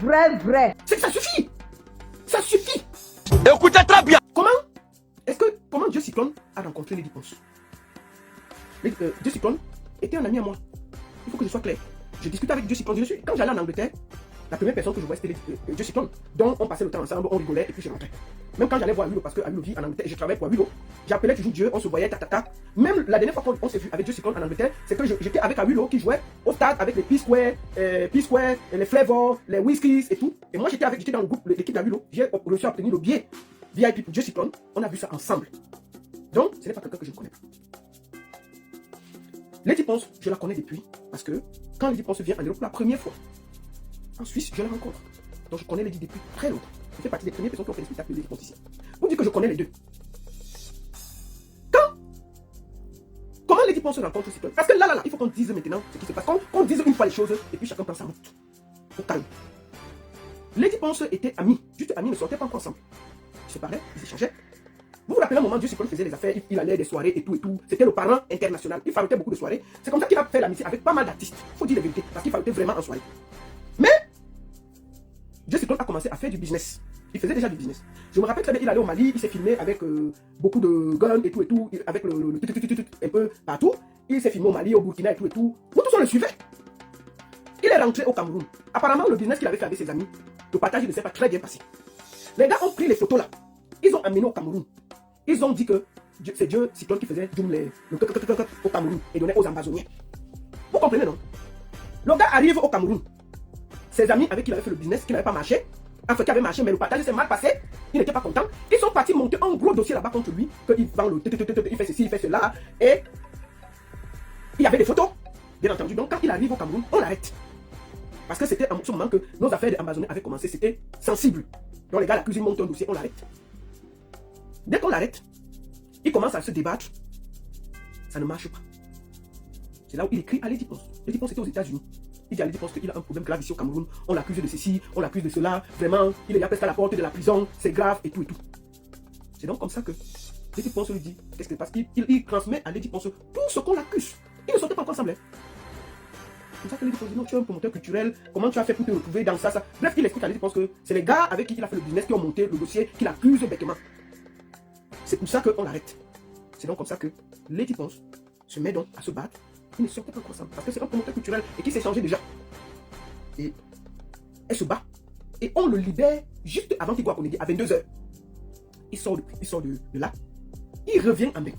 vrai. C'est que ça suffit. Ça suffit. Écoutez très bien. Comment Dieu Cyclone a rencontré Lady Ponce? Dieu Cyclone était un ami à moi. Il faut que je sois clair. Je discutais avec Dieu Cyclone. Quand j'allais en Angleterre, la première personne que je voyais, c'était Dieu Cyclone. Donc on passait le temps ensemble, on rigolait et puis je rentrais. Même quand j'allais voir Willow, parce que Willow vit en Angleterre, je travaillais pour Willow, j'appelais toujours Dieu, on se voyait, Même la dernière fois qu'on s'est vu avec Dieu Cyclone en Angleterre, c'est que j'étais avec Willow qui jouait au stade avec les P-Square, les Flavor, les Whiskies et tout. Et moi j'étais dans le groupe, l'équipe d'Awilo. J'ai réussi à obtenir le billet VIP pour Dieu Cyclone. On a vu ça ensemble. Donc, ce n'est pas quelqu'un que je ne connais pas. Lady Ponce, je la connais depuis, parce que quand Lady Ponce vient en Europe pour la première fois, en Suisse, je la rencontre. Donc je connais Lady depuis très longtemps. Je fais partie des premières personnes qui ont fait le spectacle de Lady Ponce ici. Vous dites que je connais les deux. Comment Lady Ponce se rencontre Cyclone? Parce que là, il faut qu'on dise maintenant ce qui se passe. Qu'on dise une fois les choses, et puis chacun prend sa route. Au calme. Lady Ponce était amie. Juste amie, ne sortaient pas encore ensemble. Ils se parlaient, ils échangeaient. Vous vous rappelez un moment, Dieu Cyclone faisait les affaires, il allait des soirées et tout. C'était le parent international. Il fabriquait beaucoup de soirées. C'est comme ça qu'il a fait l'amitié avec pas mal d'artistes. Il faut dire la vérité, parce qu'il fabriquait vraiment en soirée. Mais, Dieu Cyclone a commencé à faire du business. Il faisait déjà du business. Je me rappelle très bien, il allait au Mali, il s'est filmé avec beaucoup de guns et tout, avec le un peu partout. Il s'est filmé au Mali, au Burkina et tout. Nous tous on le suivait. Il est rentré au Cameroun. Apparemment, le business qu'il avait fait avec ses amis, le partage ne s'est pas très bien passé. Les gars ont pris les photos là. Ils ont amené au Cameroun. Ils ont dit que c'est Dieu Cyclone qui faisait le au Cameroun et donnait aux ambazoniens. Vous comprenez, non? Le gars arrive au Cameroun. Ses amis avec qui il avait fait le business, qui n'avait pas marché, enfin qui avait marché, mais le partage s'est mal passé, il n'était pas content. Ils sont partis monter un gros dossier là-bas contre lui, qu'il vend le il fait ceci, il fait cela, et il y avait des photos, bien entendu. Donc quand il arrive au Cameroun, on l'arrête. Parce que c'était en ce moment que nos affaires d'Amazon avaient commencé, c'était sensible. Donc les gars l'accusent, ils montent un dossier, on l'arrête. Dès qu'on l'arrête, il commence à se débattre, ça ne marche pas. C'est là où il écrit à Lady Ponce. Lady Ponce était aux États-Unis. Il dit à Lady Ponce qu'il a un problème grave ici au Cameroun, on l'accuse de ceci, on l'accuse de cela, vraiment, il est presque à la porte de la prison, c'est grave et tout. C'est donc comme ça que Lady Ponce lui dit, qu'est-ce que parce qu'il transmet à Lady Ponce tout ce qu'on l'accuse. Ils ne sortaient pas encore ensemble. C'est comme ça que Lady Ponce dit, non, tu es un promoteur culturel, comment tu as fait pour te retrouver dans ça. Bref, il explique à Lady Ponce que c'est les gars avec qui il a fait le business qui ont monté le dossier, qui l'accusent bêtement. C'est pour ça qu'on l'arrête. C'est donc comme ça que Lady Ponce se met donc à se battre. Ils ne sortaient pas encore ensemble. Parce que c'est un promoteur culturel et qui s'est changé déjà. Et elle se bat. Et on le libère juste avant qu'il voit qu'on est dit à 22h. Il sort de là. Il revient en bain.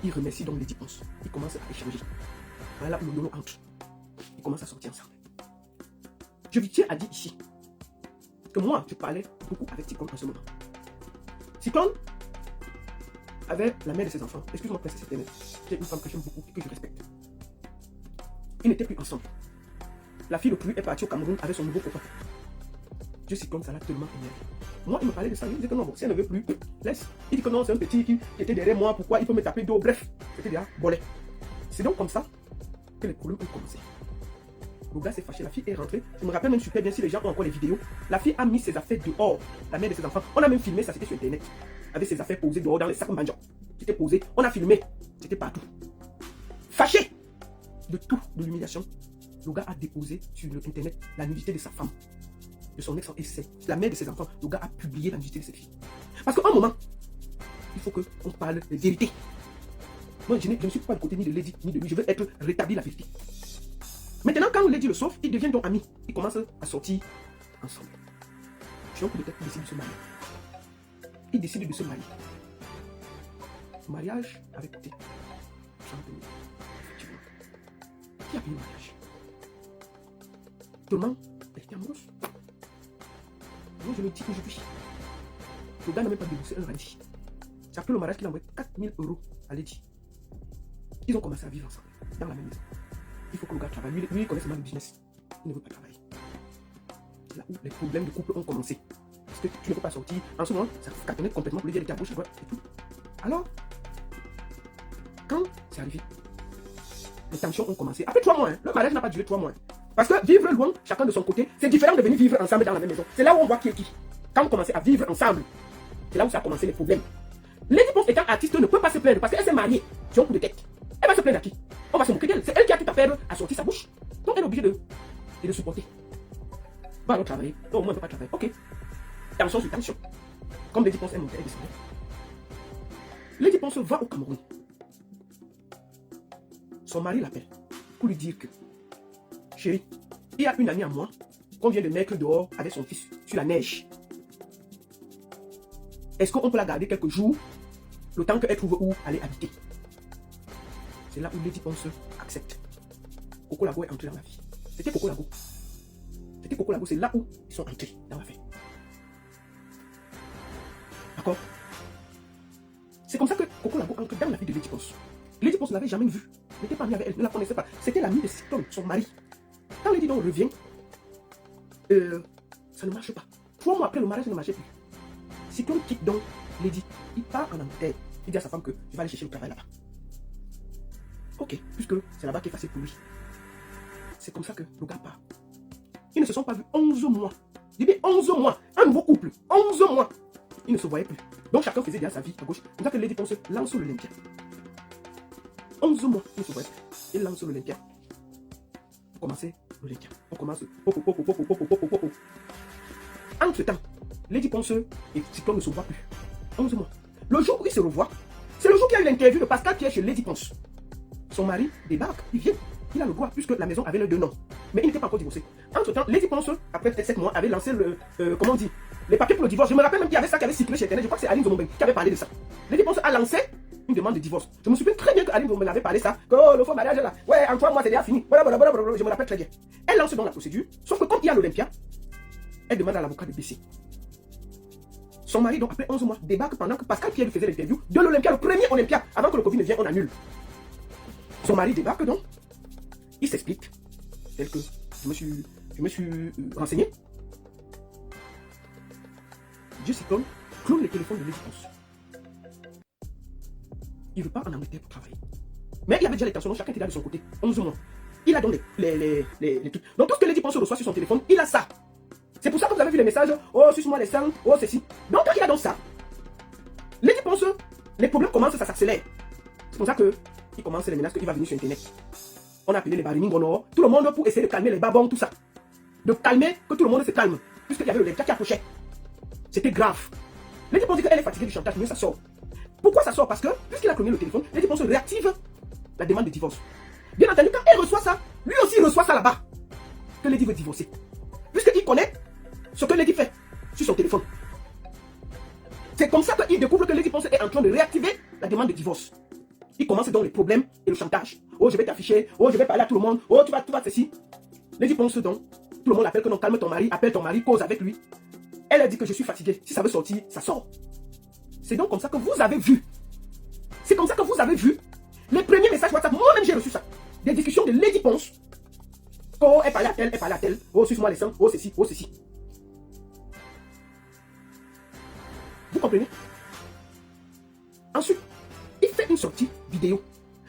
Il remercie donc Lady Ponce. Il commence à échanger. Voilà où le Lolo entre. Ils commencent à sortir ensemble. Je lui tiens à dire ici que moi, je parlais beaucoup avec Cyclone en ce moment. Cyclone avait la mère de ses enfants. Excuse-moi, princesse éternelle. C'est une femme que j'aime beaucoup et que je respecte. Ils n'étaient plus ensemble. La fille de Pru est partie au Cameroun avec son nouveau copain. Dieu Cyclone, ça l'a tellement énervé. Moi, il me parlait de ça. Il me disait que non, bon, si elle ne veut plus, laisse. Il dit que non, c'est un petit qui était derrière moi. Pourquoi il peut me taper d'eau? Bref, c'était déjà bolé. C'est donc comme ça que les problèmes ont commencé. Le gars s'est fâché, la fille est rentrée. Je me rappelle même super bien si les gens ont encore les vidéos. La fille a mis ses affaires dehors, la mère de ses enfants. On a même filmé ça, c'était sur internet. Avec ses affaires posées dehors dans les sacs banjo. C'était posé, on a filmé, c'était partout. Fâché de tout, de l'humiliation. Le gars a déposé sur internet la nudité de sa femme, de son ex, et c'est la mère de ses enfants. Le gars a publié la nudité de cette fille. Parce qu'à un moment, il faut qu'on parle de vérité. Moi, je ne suis pas du côté ni de Lady, ni de lui. Je veux être rétabli la vérité. Maintenant, quand Lady le sauve, ils deviennent donc amis. Ils commencent à sortir ensemble. Je suis peut-être décide de se marier. Ils décident de se marier. Le mariage avait coûté 30 000. Effectivement. Qui a payé le mariage? Tout le monde était amoureuse. Moi, je le dis aujourd'hui. Le gars n'a même pas déboursé un randi. C'est après le mariage qu'il a envoyé 4 000 € à Lady. Ils ont commencé à vivre ensemble, dans la même maison. Il faut que le gars travaille. Lui, il connaît seulement le business. Il ne veut pas travailler. C'est là où les problèmes de couple ont commencé. Parce que tu ne peux pas sortir. En ce moment, ça cartonnait complètement pour lui dire qu'il y a gauche, à droite et tout. Alors, quand c'est arrivé, les tensions ont commencé. Après 3 mois, le mariage n'a pas duré 3 mois. Parce que vivre loin, chacun de son côté, c'est différent de venir vivre ensemble dans la même maison. C'est là où on voit qui est qui. Quand on commençait à vivre ensemble, c'est là où ça a commencé les problèmes. Lady Ponce étant artiste ne peut pas se plaindre parce qu'elle s'est mariée sur un coup de tête. Elle va se plaindre à qui? On va se moquer d'elle. C'est elle qui a tout à perdre à sortir sa bouche. Donc elle est obligée de supporter. Va alors travailler. Non, moi, elle ne peut pas travailler. Ok. Tension sur tension. Comme Lady Ponce est montée, elle descendait. Lady Ponce va au Cameroun. Son mari l'appelle pour lui dire que, chérie, il y a une amie à moi qu'on vient de mettre dehors avec son fils sur la neige. Est-ce qu'on peut la garder quelques jours, le temps qu'elle trouve où aller habiter? C'est là où Lady Ponce accepte. Coco Lago est entré dans la vie. C'était Coco Lago. C'était Coco Lago, c'est là où ils sont entrés dans la vie. D'accord? C'est comme ça que Coco Lago entre dans la vie de Lady Ponce. Lady Ponce ne l'avait jamais vue. N'était pas amie avec elle, ne la connaissait pas. C'était l'ami de Cyclone, son mari. Quand Lady donc revient, ça ne marche pas. 3 mois après, le mariage ne marchait plus. Cyclone quitte donc Lady. Il part en Angleterre. Il dit à sa femme que tu vas aller chercher le travail là-bas. Ok, puisque c'est là-bas qui est facile pour lui. C'est comme ça que le gars part. Ils ne se sont pas vus 11 mois. Je dis 11 mois. Un nouveau couple. 11 mois. Ils ne se voyaient plus. Donc chacun faisait bien sa vie à gauche. C'est ça que Lady Ponce lance l'Olympia. 11 mois, ils ne se voyaient plus. Il lance l'Olympia. On commence l'Olympia. On commence. Entre temps, Lady Ponce et Cyclone ne se voient plus. 11 mois. Le jour où ils se revoient, c'est le jour qu'il y a eu l'interview de Pascal Pierre chez Lady Ponce. Son mari débarque, il vient, il a le droit, puisque la maison avait leurs 2 noms. Mais il n'était pas encore divorcé. Entre temps, Lady Ponce, après peut-être 7 mois, avait lancé comment on dit, les papiers pour le divorce. Je me rappelle même qu'il y avait ça qui avait circulé chez Internet. Je crois que c'est Aline Zomobeng qui avait parlé de ça. Lady Ponce a lancé une demande de divorce. Je me souviens très bien que Aline Zomobeng avait parlé de ça. Que le faux mariage là, ouais, en 3 mois c'est déjà fini. Je me rappelle très bien. Elle lance donc la procédure. Sauf que comme il y a l'Olympia, elle demande à l'avocat de baisser. Son mari, donc après 11 mois, débarque pendant que Pascal Pierre lui faisait l'interview de l'Olympia, le premier Olympia. Avant que le Covid ne vienne, on annule. Son mari débarque donc. Il s'explique. Tel que je me suis renseigné. Dieu Cyclone clone les téléphones de Lady Ponce. Il repart en Angleterre pour travailler. Mais il avait déjà les tensions, donc chacun était là de son côté. 11 mois. Il a donc les trucs. Donc tout ce que Lady Ponce reçoit sur son téléphone, il a ça. C'est pour ça que vous avez vu les messages. Oh, suce-moi les seins. Oh, ceci. Donc quand il a donc ça, Lady Ponce, les problèmes commencent à s'accélérer. C'est pour ça qu'il commence les menaces qu'il va venir sur Internet. On a appelé les barinings au nord. Tout le monde pour essayer de calmer les babons, tout ça. De calmer, que tout le monde se calme. Puisqu'il y avait le lecteur qui approchait. C'était grave. Lady Ponce dit qu'elle est fatiguée du chantage, mais ça sort. Pourquoi ça sort? Parce que, puisqu'il a cloné le téléphone, Lady Ponce réactive la demande de divorce. Bien entendu, quand elle reçoit ça, lui aussi il reçoit ça là-bas. Que Lady veut divorcer. Puisqu'il connaît ce que Lady fait sur son téléphone. C'est comme ça qu'il découvre que Lady Ponce est en train de réactiver la demande de divorce. Il commence donc les problèmes et le chantage. Oh, je vais t'afficher. Oh, je vais parler à tout le monde. Oh, tu vas ceci. Lady Ponce donc, tout le monde appelle que non, calme ton mari, appelle ton mari, cause avec lui. Elle a dit que je suis fatiguée. Si ça veut sortir, ça sort. C'est donc comme ça que vous avez vu. C'est comme ça que vous avez vu les premiers messages WhatsApp. Moi-même, j'ai reçu ça. Des discussions de Lady Ponce. Oh, elle parlait à tel, elle parlait à tel. Oh, suce-moi les seins. Oh, ceci, oh, ceci. Vous comprenez? Ensuite, il fait une sortie vidéo.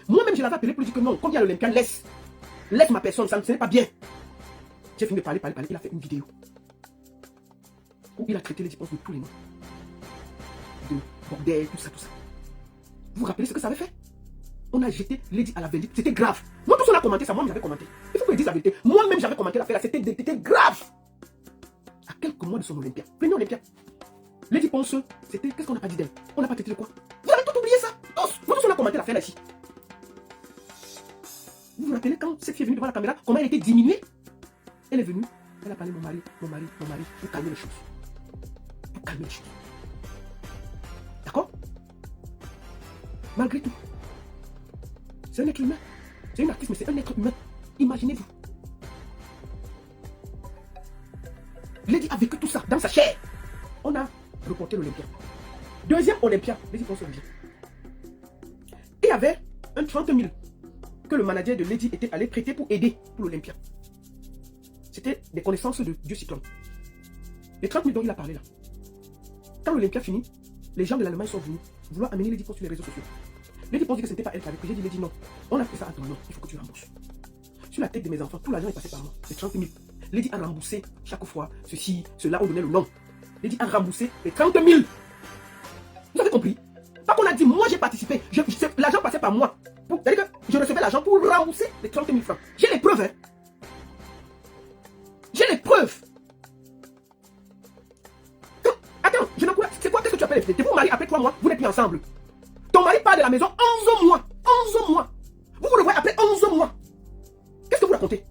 Moi-même, je l'avais appelé pour lui dire que non, comme il y a l'Olympia, laisse ma personne, ça ce n'est pas bien. J'ai fini de parler. Il a fait une vidéo où il a traité Lady Ponce de tous les noms. De bordel, tout ça. Vous vous rappelez ce que ça avait fait? On a jeté Lady à la vindicte. C'était grave. Moi, tous on a commenté ça. Moi-même, j'avais commenté. Il faut que je dise la vérité. Moi-même, j'avais commenté l'affaire là. C'était grave. À quelques mois de son Olympia. Prenez Olympia. Lady Ponce, c'était. Qu'est-ce qu'on n'a pas dit d'elle? On n'a pas traité de quoi? Vous avez tout oublié ça? Tous. Nous tous on a commenté l'affaire là ici. Vous vous rappelez quand cette fille est venue devant la caméra, comment elle était diminuée? Elle est venue. Elle a parlé mon mari, pour calmer les choses. Pour calmer les choses. D'accord? Malgré tout, c'est un être humain. C'est une artiste, mais c'est un être humain. Imaginez-vous. Lady a vécu tout ça dans sa chair. On a reporté l'Olympia. Deuxième Olympia, Lady Ponce revient. Il y avait un 30 000 que le manager de Lady était allé prêter pour aider pour l'Olympia. C'était des connaissances de Dieu Cyclone. Les 30 000 dont il a parlé là. Quand l'Olympia finit, les gens de l'Allemagne sont venus vouloir amener Lady Ponce sur les réseaux sociaux. Lady Ponce dit que ce n'était pas elle qui avait pris. J'ai dit, Lady non. On a fait ça à ton nom, il faut que tu rembourses. Sur la tête de mes enfants, tout l'argent est passé par moi. Les 30 000. Lady a remboursé chaque fois ceci, cela, on donnait le nom. Lady a remboursé les 30 000. Vous avez compris? Pas qu'on a dit, moi j'ai participé. L'argent passait par moi. C'est-à-dire que je recevais l'argent pour rembourser les 30 000 francs. J'ai les preuves. Hein. J'ai les preuves. mari, après 3 mois, vous n'êtes plus ensemble. Ton mari part de la maison 11 mois. 11 mois. Vous vous revoyez après 11 mois. Qu'est-ce que vous racontez?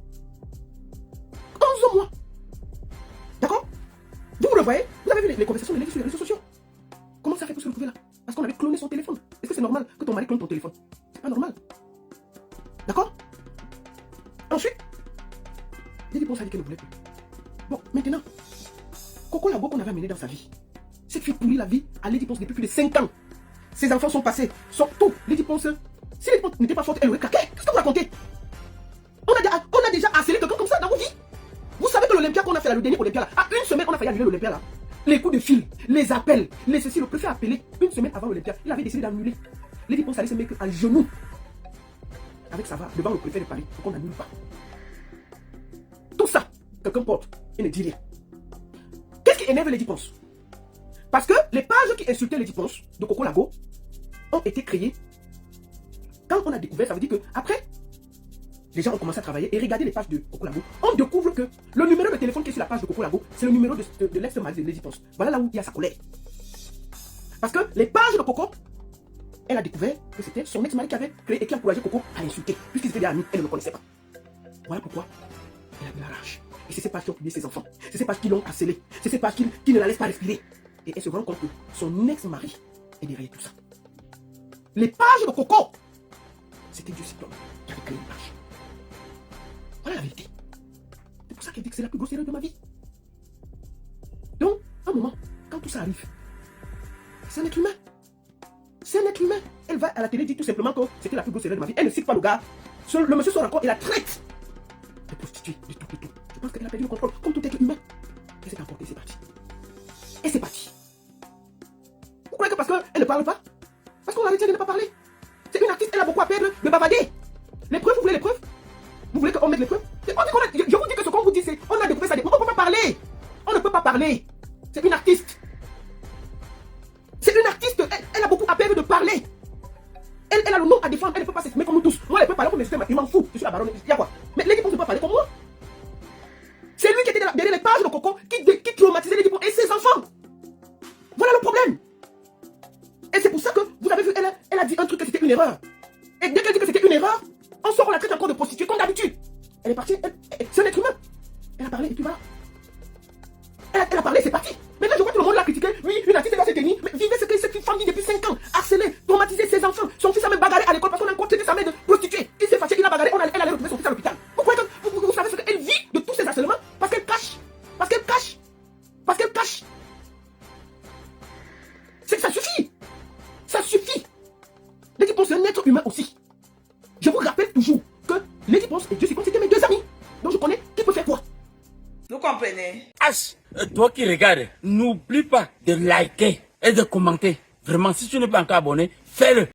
11 mois. D'accord? Vous le voyez? Vous avez vu les conversations de sur les réseaux sociaux? Comment ça fait pour se retrouver là? Parce qu'on avait cloné son téléphone. Est-ce que c'est normal que ton mari clone ton téléphone? C'est pas normal. D'accord? Ensuite, Lady Ponce a dit qu'elle ne voulait plus. Bon, maintenant, Coco Labo qu'on avait amené dans sa vie. Cette fille pourrit la vie à Lady Ponce depuis plus de 5 ans. Ses enfants sont passés, sont tout. Lady Ponce, si Lady Ponce n'était pas forte, elle aurait claqué. Qu'est-ce que vous racontez? On a déjà harcelé quelqu'un comme ça dans vos vies. Vous savez que l'Olympia qu'on a fait là, le dernier Olympia là, à une semaine, on a failli annuler l'Olympia là. Les coups de fil, les appels, les ceci, le préfet a appelé une semaine avant l'Olympia. Il avait décidé d'annuler. Lady Ponce allait se mettre à genoux avec sa va devant le préfet de Paris pour qu'on n'annule pas. Tout ça, quelqu'un porte et ne dit rien. Qu'est-ce qui énerve Lady Ponce? Parce que les pages qui insultaient Lady Ponce de Coco Labo ont été créées. Quand on a découvert, ça veut dire que après, les gens ont commencé à travailler et regarder les pages de Coco Labo. On découvre que le numéro de téléphone qui est sur la page de Coco Labo, c'est le numéro de l'ex-mari de Lady Ponce. Voilà là où il y a sa colère. Parce que les pages de Coco, elle a découvert que c'était son ex-mari qui avait créé et qui a encouragé Coco à l'insulter. Puisqu'ils étaient des amis, elle ne le connaissait pas. Voilà pourquoi elle a de la rage. Et c'est ces pages qui ont publié ses enfants. C'est ces pages qui l'ont harcelée. C'est ces pages qui ne la laissent pas respirer. Et elle se rend compte que son ex-mari est derrière tout ça. Les pages de Coco, c'était du cyclone qui avait créé une page. Voilà la vérité. C'est pour ça qu'elle dit que c'est la plus grosse erreur de ma vie. Donc, à un moment, quand tout ça arrive, c'est un être humain. C'est un être humain. Elle va à la télé dire tout simplement que c'était la plus grosse erreur de ma vie. Elle ne cite pas le gars. Le monsieur sort encore et la traite de prostituée, de tout. Je pense qu'elle a perdu le contrôle, comme tout être humain. Et c'est emporté, c'est parti. Et c'est parti. Vous croyez que parce qu'elle ne parle pas? Parce qu'on l'a dit de ne pas parler. C'est une artiste, elle a beaucoup à perdre de bavarder. Les preuves, vous voulez les preuves? Vous voulez qu'on mette les preuves? Je vous dis que ce qu'on vous dit, c'est on a découvert ça. On ne peut pas parler. On ne peut pas parler. C'est une artiste. C'est une artiste. Elle a beaucoup à perdre de parler. Elle a le nom à défendre. Elle ne peut pas s'exprimer comme nous tous. Moi, elle peut parler comme je m'en fous. Je suis la baronne. Il y a quoi? Mais Lady Ponce ne peut pas parler comme moi. C'est lui qui était derrière les pages de Coco qui traumatisait Lady Ponce et ses enfants. Voilà le problème. Et c'est pour ça que vous avez vu, elle a dit un truc que c'était une erreur. Et dès qu'elle dit que c'était une erreur, on sort, on la traite encore de prostituée comme d'habitude. Elle est partie, c'est un être humain. Elle a parlé et puis voilà. Elle a parlé, c'est parti. Maintenant, je vois tout le monde l'a critiqué. Oui, une artiste va se tenir. Mais vivez ce que cette femme vit depuis 5 ans. Harcelé, traumatisé ses enfants. Son fils a même bagarré à l'école parce qu'on a encore traité sa mère de prostituée. Il s'est fâché, il a bagarré, elle allait retrouver son fils à l'hôpital. Vous croyez que vous savez ce qu'elle vit de tous ces harcèlements? Parce qu'elle cache. Parce qu'elle cache. Parce qu'elle cache. Ça suffit. Ça suffit. Lady Ponce, c'est un être humain aussi. Je vous rappelle toujours que Lady Ponce et Dieu, c'était mes 2 amis. Donc je connais qui peut faire quoi. Vous comprenez? H, toi qui regardes, n'oublie pas de liker et de commenter. Vraiment, si tu n'es pas encore abonné, fais-le.